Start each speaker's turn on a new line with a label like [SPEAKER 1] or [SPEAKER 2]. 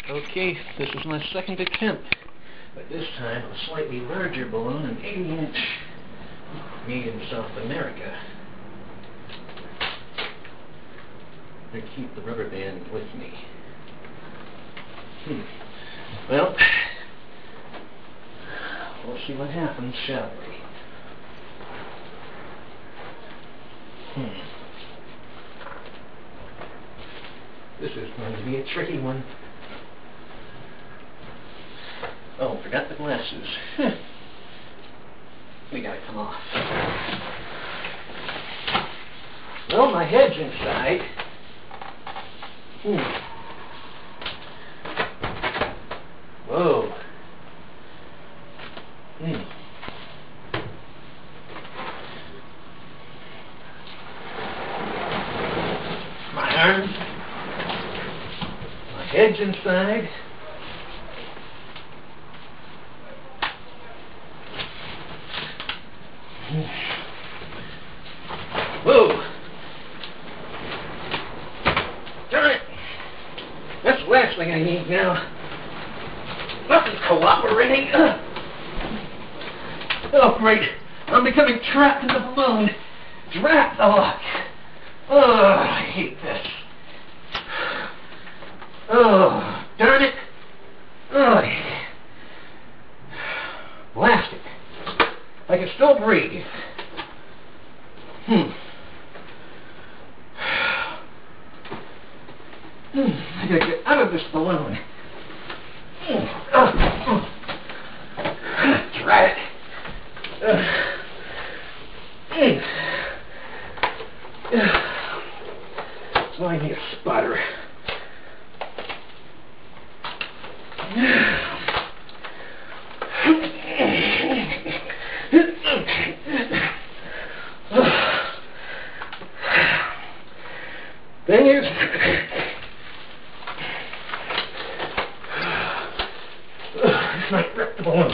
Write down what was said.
[SPEAKER 1] Okay, this is my second attempt, but this time a slightly larger balloon, an 80-inch, made in South America. To keep the rubber band with me. Well, we'll see what happens, shall we? This is going to be a tricky one. Oh, forgot the glasses. We gotta come off. Well, my head's inside. Whoa. My arms. My head's inside. Whoa! Darn it! That's the last thing I need now. Nothing's cooperating. Oh, great. I'm becoming trapped in the balloon. Drat the luck. Oh, I hate this. Oh, darn it. Oh, blast it. I can still breathe. I gotta get out of this balloon. Try it. So I need a spotter. Thing is, this might wreck the balloon.